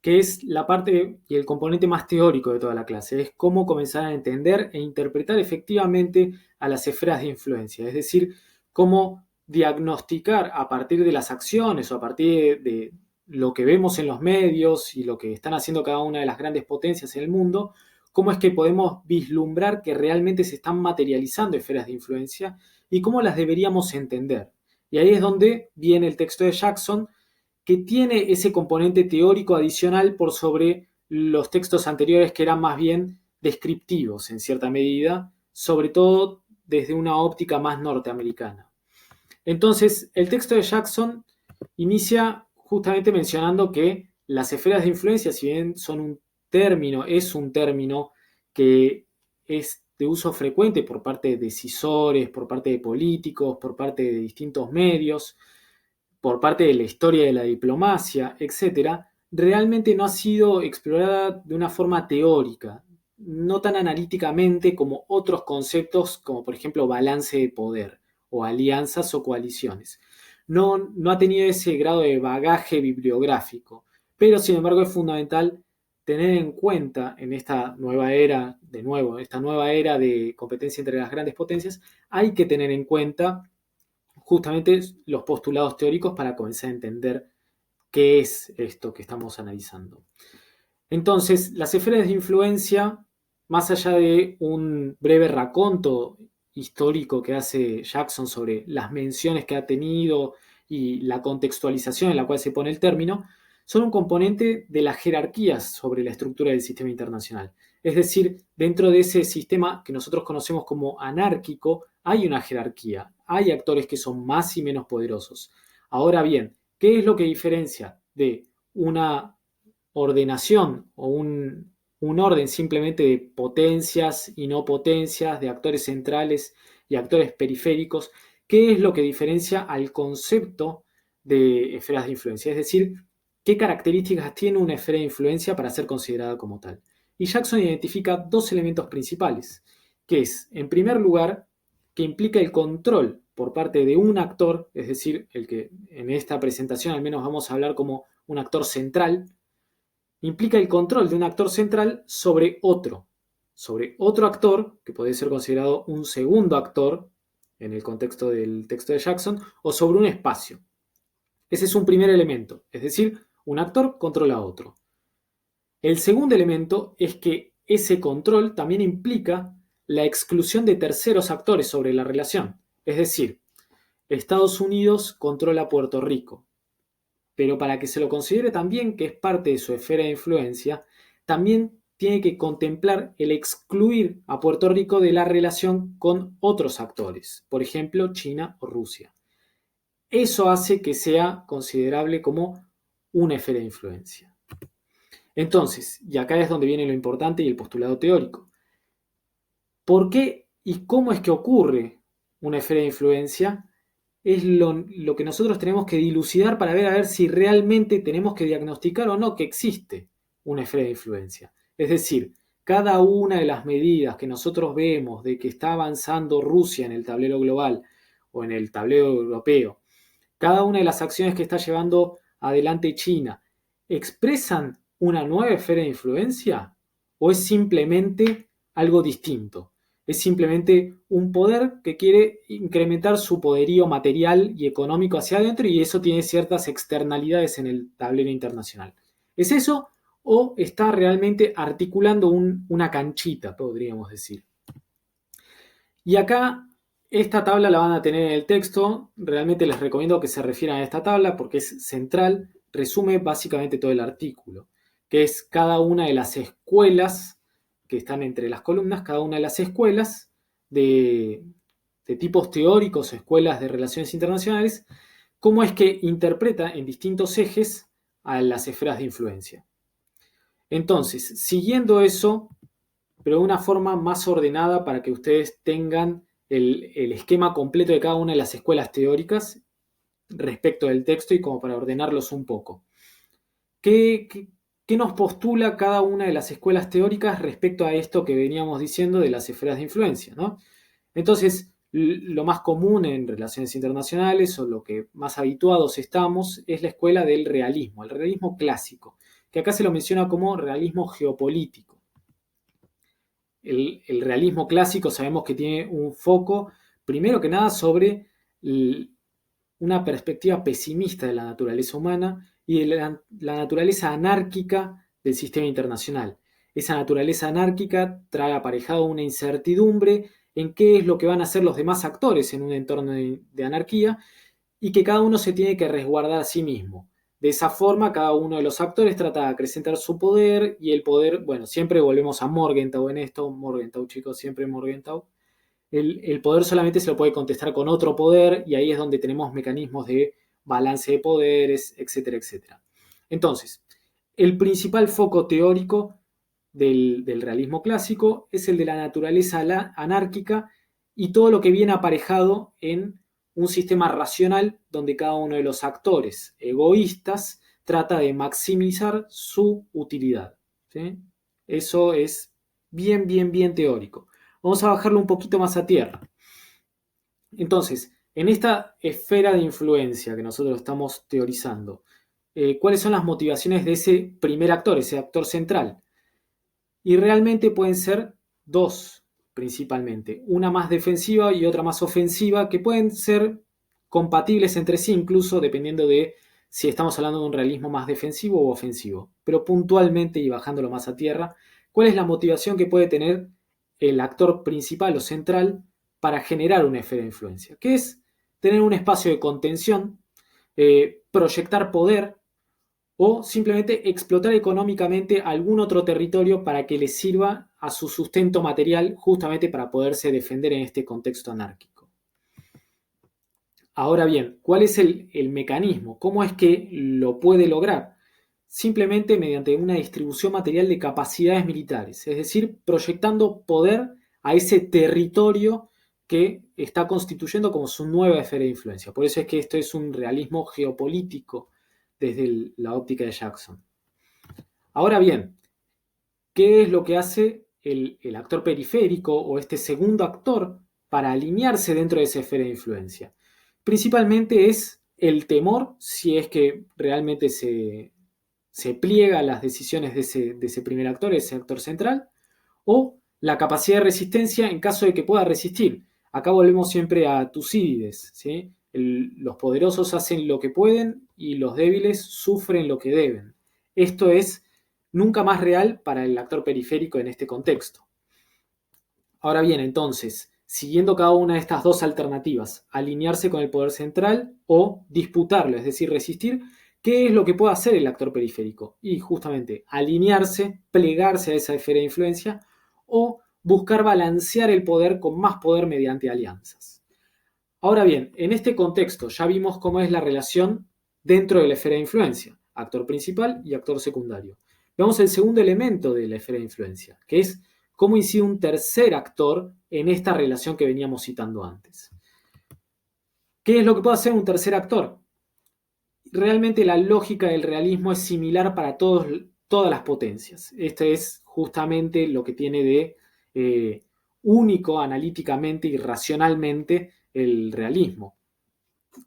que es la parte y el componente más teórico de toda la clase, es cómo comenzar a entender e interpretar efectivamente a las esferas de influencia, es decir, cómo diagnosticar a partir de las acciones o a partir de lo que vemos en los medios y lo que están haciendo cada una de las grandes potencias en el mundo, cómo es que podemos vislumbrar que realmente se están materializando esferas de influencia y cómo las deberíamos entender. Y ahí es donde viene el texto de Jackson, que tiene ese componente teórico adicional por sobre los textos anteriores que eran más bien descriptivos en cierta medida, sobre todo desde una óptica más norteamericana. Entonces, el texto de Jackson inicia justamente mencionando que las esferas de influencia, si bien son es un término que es de uso frecuente por parte de decisores, por parte de políticos, por parte de distintos medios, por parte de la historia de la diplomacia, etcétera, realmente no ha sido explorada de una forma teórica, no tan analíticamente como otros conceptos como por ejemplo balance de poder o alianzas o coaliciones. No ha tenido ese grado de bagaje bibliográfico, pero sin embargo es fundamental tener en cuenta en esta nueva era, de nuevo, esta nueva era de competencia entre las grandes potencias, hay que tener en cuenta justamente los postulados teóricos para comenzar a entender qué es esto que estamos analizando. Entonces, las esferas de influencia, más allá de un breve raconto histórico que hace Jackson sobre las menciones que ha tenido y la contextualización en la cual se pone el término, son un componente de las jerarquías sobre la estructura del sistema internacional. Es decir, dentro de ese sistema que nosotros conocemos como anárquico, hay una jerarquía, hay actores que son más y menos poderosos. Ahora bien, ¿qué es lo que diferencia de una ordenación o un orden simplemente de potencias y no potencias, de actores centrales y actores periféricos? ¿Qué es lo que diferencia al concepto de esferas de influencia? Es decir, ¿qué características tiene una esfera de influencia para ser considerada como tal? Y Jackson identifica dos elementos principales, que es, en primer lugar, que implica el control por parte de un actor, es decir, el que en esta presentación al menos vamos a hablar como un actor central, implica el control de un actor central sobre otro actor, que puede ser considerado un segundo actor en el contexto del texto de Jackson, o sobre un espacio. Ese es un primer elemento, es decir, un actor controla a otro. El segundo elemento es que ese control también implica la exclusión de terceros actores sobre la relación. Es decir, Estados Unidos controla Puerto Rico, pero para que se lo considere también que es parte de su esfera de influencia, también tiene que contemplar el excluir a Puerto Rico de la relación con otros actores, por ejemplo, China o Rusia. Eso hace que sea considerable como una esfera de influencia. Entonces, y acá es donde viene lo importante y el postulado teórico. ¿Por qué y cómo es que ocurre una esfera de influencia? Es lo que nosotros tenemos que dilucidar para ver a ver si realmente tenemos que diagnosticar o no que existe una esfera de influencia. Es decir, cada una de las medidas que nosotros vemos de que está avanzando Rusia en el tablero global o en el tablero europeo, cada una de las acciones que está llevando adelante China, ¿expresan una nueva esfera de influencia o es simplemente algo distinto? Es simplemente un poder que quiere incrementar su poderío material y económico hacia adentro y eso tiene ciertas externalidades en el tablero internacional. ¿Es eso o está realmente articulando una canchita, podríamos decir? Y acá esta tabla la van a tener en el texto. Realmente les recomiendo que se refieran a esta tabla porque es central, resume básicamente todo el artículo, que es cada una de las escuelas que están entre las columnas, cada una de las escuelas de, de tipos teóricos, escuelas de relaciones internacionales, cómo es que interpreta en distintos ejes a las esferas de influencia. Entonces, siguiendo eso, pero de una forma más ordenada para que ustedes tengan el esquema completo de cada una de las escuelas teóricas respecto del texto y como para ordenarlos un poco. ¿Qué nos postula cada una de las escuelas teóricas respecto a esto que veníamos diciendo de las esferas de influencia, ¿no? Entonces, lo más común en relaciones internacionales, o lo que más habituados estamos, es la escuela del realismo, el realismo clásico, que acá se lo menciona como realismo geopolítico. El realismo clásico sabemos que tiene un foco, primero que nada, sobre una perspectiva pesimista de la naturaleza humana y de la naturaleza anárquica del sistema internacional. Esa naturaleza anárquica trae aparejado una incertidumbre en qué es lo que van a hacer los demás actores en un entorno de anarquía, y que cada uno se tiene que resguardar a sí mismo. De esa forma, cada uno de los actores trata de acrecentar su poder, y el poder, bueno, siempre volvemos a Morgenthau en esto. Morgenthau, chicos, siempre Morgenthau. El poder solamente se lo puede contestar con otro poder, y ahí es donde tenemos mecanismos de balance de poderes, etcétera, etcétera. Entonces, el principal foco teórico del realismo clásico es el de la naturaleza anárquica y todo lo que viene aparejado en un sistema racional donde cada uno de los actores egoístas trata de maximizar su utilidad. ¿Sí? Eso es bien, bien, bien teórico. Vamos a bajarlo un poquito más a tierra. Entonces, en esta esfera de influencia que nosotros estamos teorizando, ¿cuáles son las motivaciones de ese primer actor, ese actor central? Y realmente pueden ser dos, principalmente. Una más defensiva y otra más ofensiva, que pueden ser compatibles entre sí, incluso dependiendo de si estamos hablando de un realismo más defensivo o ofensivo. Pero puntualmente, y bajándolo más a tierra, ¿cuál es la motivación que puede tener el actor principal o central para generar una esfera de influencia? Que es tener un espacio de contención, proyectar poder, o simplemente explotar económicamente algún otro territorio para que le sirva a su sustento material, justamente para poderse defender en este contexto anárquico. Ahora bien, ¿cuál es el mecanismo? ¿Cómo es que lo puede lograr? Simplemente mediante una distribución material de capacidades militares, es decir, proyectando poder a ese territorio que está constituyendo como su nueva esfera de influencia. Por eso es que esto es un realismo geopolítico desde la óptica de Jackson. Ahora bien, ¿qué es lo que hace el actor periférico o este segundo actor para alinearse dentro de esa esfera de influencia? Principalmente es el temor, si es que realmente se pliega a las decisiones de ese primer actor, ese actor central, o la capacidad de resistencia en caso de que pueda resistir. Acá volvemos siempre a Tucídides, ¿sí? Los poderosos hacen lo que pueden y los débiles sufren lo que deben. Esto es nunca más real para el actor periférico en este contexto. Ahora bien, entonces, siguiendo cada una de estas dos alternativas, alinearse con el poder central o disputarlo, es decir, resistir, ¿qué es lo que puede hacer el actor periférico? Y justamente alinearse, plegarse a esa esfera de influencia, o buscar balancear el poder con más poder mediante alianzas. Ahora bien, en este contexto ya vimos cómo es la relación dentro de la esfera de influencia, actor principal y actor secundario. Veamos el segundo elemento de la esfera de influencia, que es cómo incide un tercer actor en esta relación que veníamos citando antes. ¿Qué es lo que puede hacer un tercer actor? Realmente la lógica del realismo es similar para todas las potencias. Este es justamente lo que tiene de único analíticamente y racionalmente el realismo,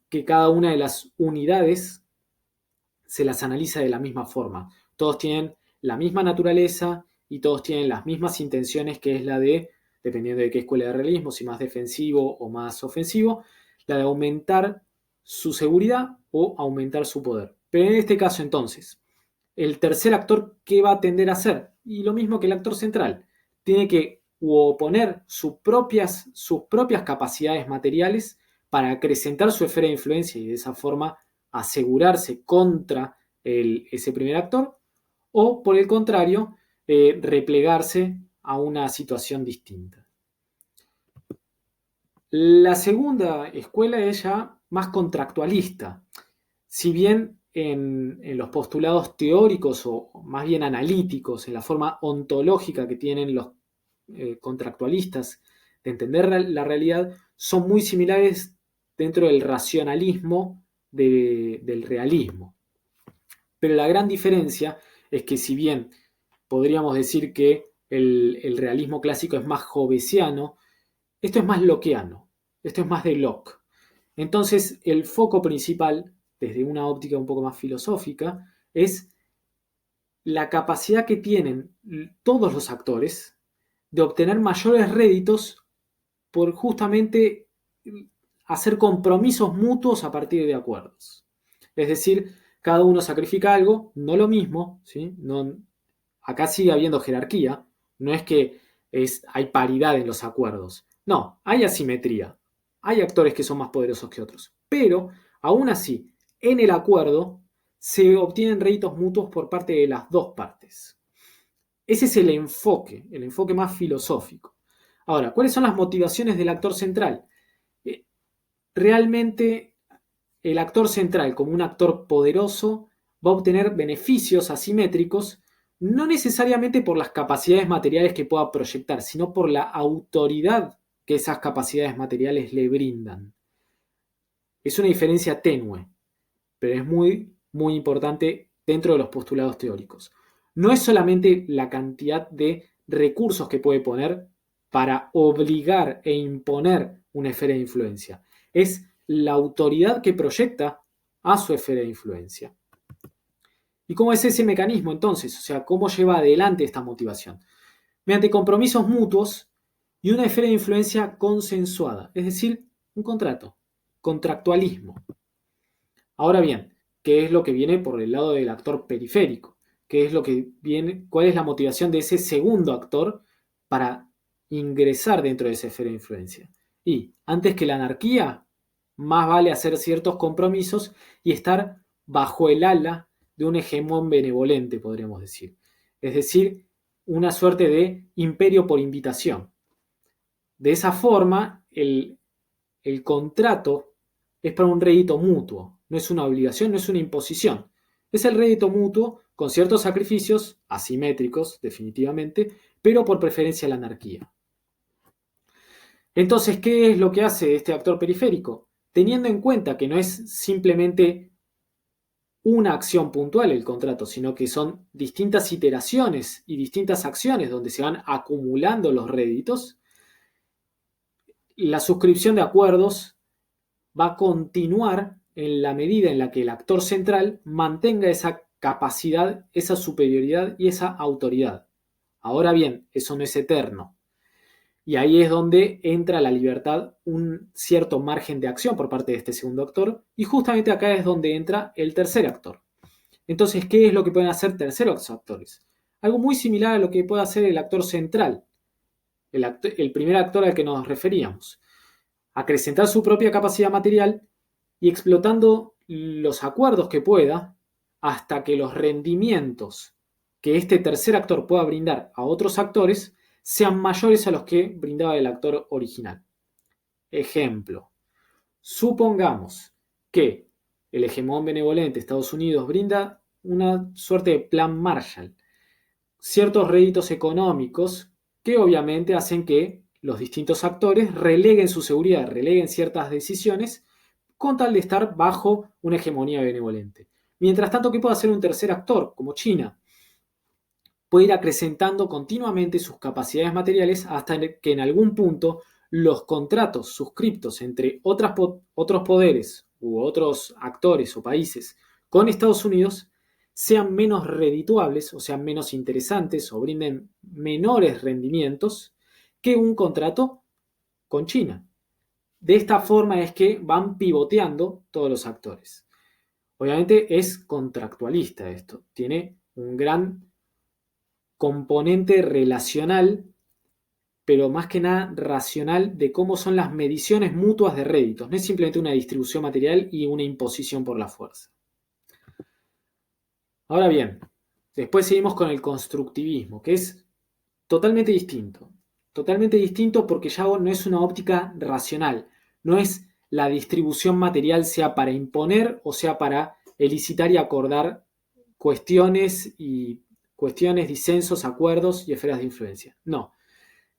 que cada una de las unidades se las analiza de la misma forma. Todos tienen la misma naturaleza y todos tienen las mismas intenciones, que es la de, dependiendo de qué escuela de realismo, si más defensivo o más ofensivo, la de aumentar su seguridad o aumentar su poder. Pero en este caso, entonces, el tercer actor, ¿qué va a tender a hacer? Y lo mismo que el actor central, tiene que oponer sus propias capacidades materiales para acrecentar su esfera de influencia y de esa forma asegurarse contra ese primer actor, o por el contrario, replegarse a una situación distinta. La segunda escuela es ya más contractualista. Si bien en los postulados teóricos o más bien analíticos, en la forma ontológica que tienen los contractualistas de entender la realidad, son muy similares dentro del racionalismo del realismo. Pero la gran diferencia es que, si bien podríamos decir que el realismo clásico es más hobbesiano, esto es más lockeano. Esto es más de Locke. Entonces, el foco principal, desde una óptica un poco más filosófica, es la capacidad que tienen todos los actores de obtener mayores réditos por justamente hacer compromisos mutuos a partir de acuerdos. Es decir, cada uno sacrifica algo, no lo mismo, ¿sí? No, acá sigue habiendo jerarquía, no es que hay paridad en los acuerdos, no, hay asimetría, hay actores que son más poderosos que otros, pero aún así, en el acuerdo se obtienen réditos mutuos por parte de las dos partes. Ese es el enfoque más filosófico. Ahora, ¿cuáles son las motivaciones del actor central? Realmente el actor central, como un actor poderoso, va a obtener beneficios asimétricos, no necesariamente por las capacidades materiales que pueda proyectar, sino por la autoridad que esas capacidades materiales le brindan. Es una diferencia tenue, pero es muy, muy importante dentro de los postulados teóricos. No es solamente la cantidad de recursos que puede poner para obligar e imponer una esfera de influencia, es la autoridad que proyecta a su esfera de influencia. ¿Y cómo es ese mecanismo entonces? O sea, ¿cómo lleva adelante esta motivación? Mediante compromisos mutuos y una esfera de influencia consensuada, es decir, un contrato, contractualismo. Ahora bien, ¿qué es lo que viene por el lado del actor periférico? ¿Qué es lo que viene? ¿Cuál es la motivación de ese segundo actor para ingresar dentro de esa esfera de influencia? Y antes que la anarquía, más vale hacer ciertos compromisos y estar bajo el ala de un hegemón benevolente, podríamos decir. Es decir, una suerte de imperio por invitación. De esa forma, el contrato es para un rédito mutuo, no es una obligación, no es una imposición. Es el rédito mutuo con ciertos sacrificios, asimétricos definitivamente, pero por preferencia a la anarquía. Entonces, ¿qué es lo que hace este actor periférico? Teniendo en cuenta que no es simplemente una acción puntual el contrato, sino que son distintas iteraciones y distintas acciones donde se van acumulando los réditos, la suscripción de acuerdos va a continuar en la medida en la que el actor central mantenga esa capacidad, esa superioridad y esa autoridad. Ahora bien, eso no es eterno. Y ahí es donde entra la libertad, un cierto margen de acción por parte de este segundo actor, y justamente acá es donde entra el tercer actor. Entonces, ¿qué es lo que pueden hacer terceros actores? Algo muy similar a lo que puede hacer el actor central, el primer actor al que nos referíamos. Acrecentar su propia capacidad material y explotando los acuerdos que pueda hasta que los rendimientos que este tercer actor pueda brindar a otros actores sean mayores a los que brindaba el actor original. Ejemplo, supongamos que el hegemón benevolente Estados Unidos brinda una suerte de plan Marshall, ciertos réditos económicos que obviamente hacen que los distintos actores releguen su seguridad, releguen ciertas decisiones con tal de estar bajo una hegemonía benevolente. Mientras tanto, ¿qué puede hacer un tercer actor, como China? Puede ir acrecentando continuamente sus capacidades materiales hasta que en algún punto los contratos suscriptos entre otros poderes u otros actores o países con Estados Unidos sean menos redituables, o sean menos interesantes o brinden menores rendimientos que un contrato con China. De esta forma es que van pivoteando todos los actores. Obviamente es contractualista esto, tiene un gran componente relacional, pero más que nada racional de cómo son las mediciones mutuas de réditos. No es simplemente una distribución material y una imposición por la fuerza. Ahora bien, después seguimos con el constructivismo, que es totalmente distinto. Totalmente distinto porque ya no es una óptica racional, no es la distribución material sea para imponer o sea para elicitar y acordar cuestiones, disensos, acuerdos y esferas de influencia. No.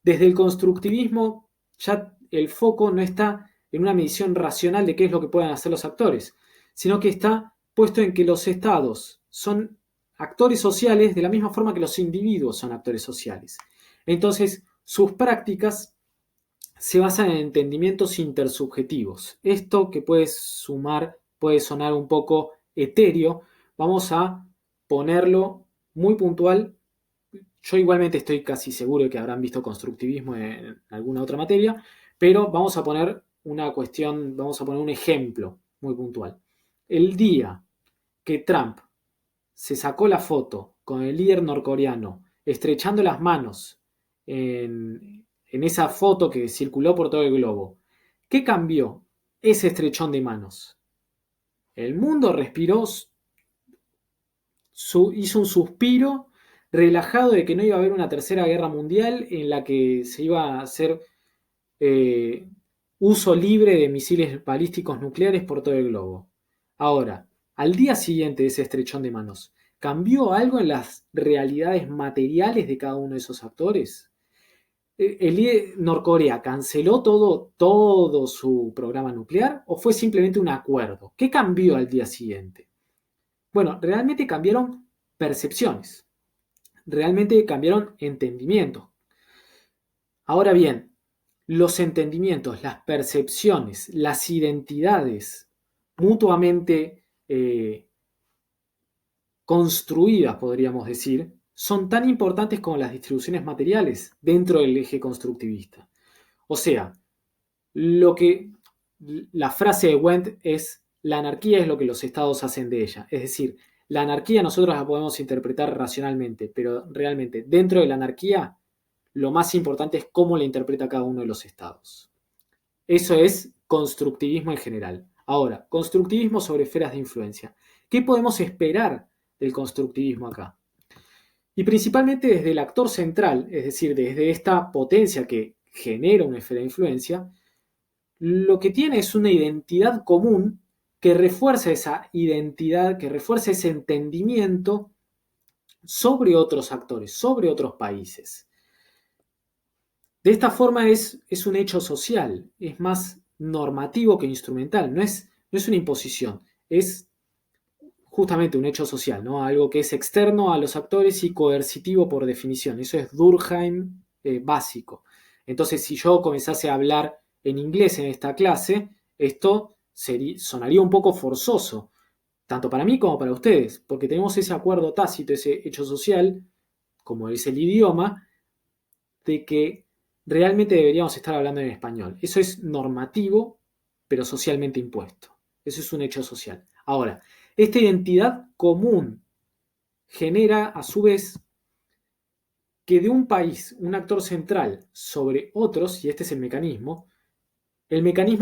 Desde el constructivismo ya el foco no está en una medición racional de qué es lo que pueden hacer los actores, sino que está puesto en que los estados son actores sociales de la misma forma que los individuos son actores sociales. Entonces, sus prácticas se basan en entendimientos intersubjetivos. Esto que puede sonar un poco etéreo, vamos a ponerlo muy puntual. Yo igualmente estoy casi seguro de que habrán visto constructivismo en alguna otra materia, pero vamos a poner una cuestión, vamos a poner un ejemplo muy puntual. El día que Trump se sacó la foto con el líder norcoreano estrechando las manos en esa foto que circuló por todo el globo, ¿qué cambió ese estrechón de manos? El mundo respiró, hizo un suspiro relajado de que no iba a haber una tercera guerra mundial en la que se iba a hacer eh, uso libre de misiles balísticos nucleares por todo el globo. Ahora, al día siguiente de ese estrechón de manos, ¿cambió algo en las realidades materiales de cada uno de esos actores? ¿El líder Norcorea canceló todo su programa nuclear o fue simplemente un acuerdo? ¿Qué cambió al día siguiente? Bueno, realmente cambiaron percepciones, realmente cambiaron entendimientos. Ahora bien, los entendimientos, las percepciones, las identidades mutuamente construidas, podríamos decir, son tan importantes como las distribuciones materiales dentro del eje constructivista. O sea, lo que la frase de Wendt es: la anarquía es lo que los estados hacen de ella. Es decir, la anarquía nosotros la podemos interpretar racionalmente, pero realmente dentro de la anarquía lo más importante es cómo la interpreta cada uno de los estados. Eso es constructivismo en general. Ahora, constructivismo sobre esferas de influencia. ¿Qué podemos esperar del constructivismo acá? Y principalmente desde el actor central, es decir, desde esta potencia que genera una esfera de influencia, lo que tiene es una identidad común que refuerza esa identidad, que refuerza ese entendimiento sobre otros actores, sobre otros países. De esta forma es un hecho social, es más normativo que instrumental, no es una imposición, es justamente un hecho social, ¿no? Algo que es externo a los actores y coercitivo por definición. Eso es Durkheim básico. Entonces, si yo comenzase a hablar en inglés en esta clase, esto sonaría un poco forzoso, tanto para mí como para ustedes, porque tenemos ese acuerdo tácito, ese hecho social, como es el idioma, de que realmente deberíamos estar hablando en español. Eso es normativo, pero socialmente impuesto. Eso es un hecho social. Ahora, esta identidad común genera, a su vez, que de un país, un actor central sobre otros, y este es el mecanismo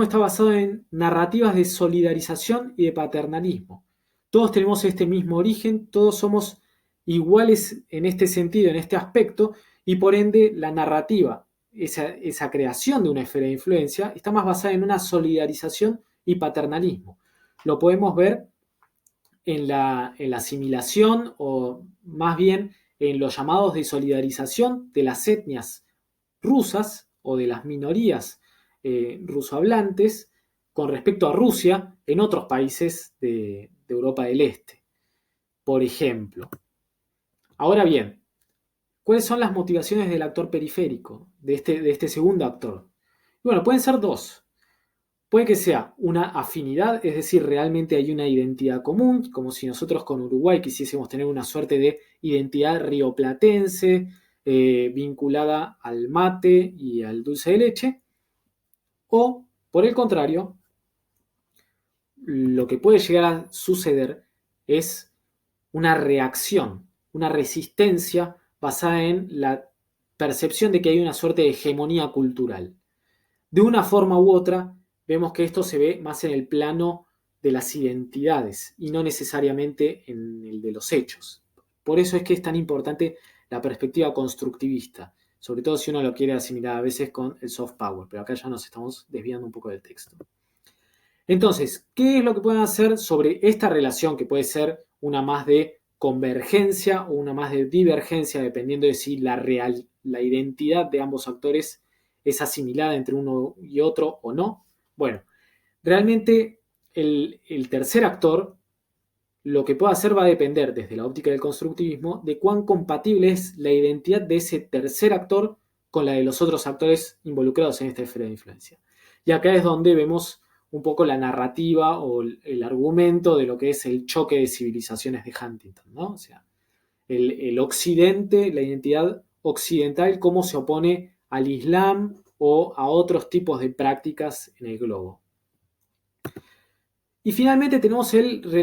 está basado en narrativas de solidarización y de paternalismo. Todos tenemos este mismo origen, todos somos iguales en este sentido, en este aspecto, y por ende la narrativa, esa creación de una esfera de influencia, está más basada en una solidarización y paternalismo. Lo podemos ver en la asimilación o más bien en los llamados de solidarización de las etnias rusas o de las minorías rusohablantes con respecto a Rusia en otros países de Europa del Este, por ejemplo. Ahora bien, ¿cuáles son las motivaciones del actor periférico, de este segundo actor? Bueno, pueden ser dos. Puede que sea una afinidad, es decir, realmente hay una identidad común, como si nosotros con Uruguay quisiésemos tener una suerte de identidad rioplatense vinculada al mate y al dulce de leche. O, por el contrario, lo que puede llegar a suceder es una reacción, una resistencia basada en la percepción de que hay una suerte de hegemonía cultural. De una forma u otra, vemos que esto se ve más en el plano de las identidades y no necesariamente en el de los hechos. Por eso es que es tan importante la perspectiva constructivista, sobre todo si uno lo quiere asimilar a veces con el soft power, pero acá ya nos estamos desviando un poco del texto. Entonces, ¿qué es lo que pueden hacer sobre esta relación que puede ser una más de convergencia o una más de divergencia, dependiendo de si la identidad de ambos actores es asimilada entre uno y otro o no? Bueno, realmente el tercer actor lo que puede hacer va a depender desde la óptica del constructivismo de cuán compatible es la identidad de ese tercer actor con la de los otros actores involucrados en esta esfera de influencia. Y acá es donde vemos un poco la narrativa o el argumento de lo que es el choque de civilizaciones de Huntington, ¿no? O sea, el occidente, la identidad occidental, cómo se opone al Islam o a otros tipos de prácticas en el globo. Y finalmente tenemos el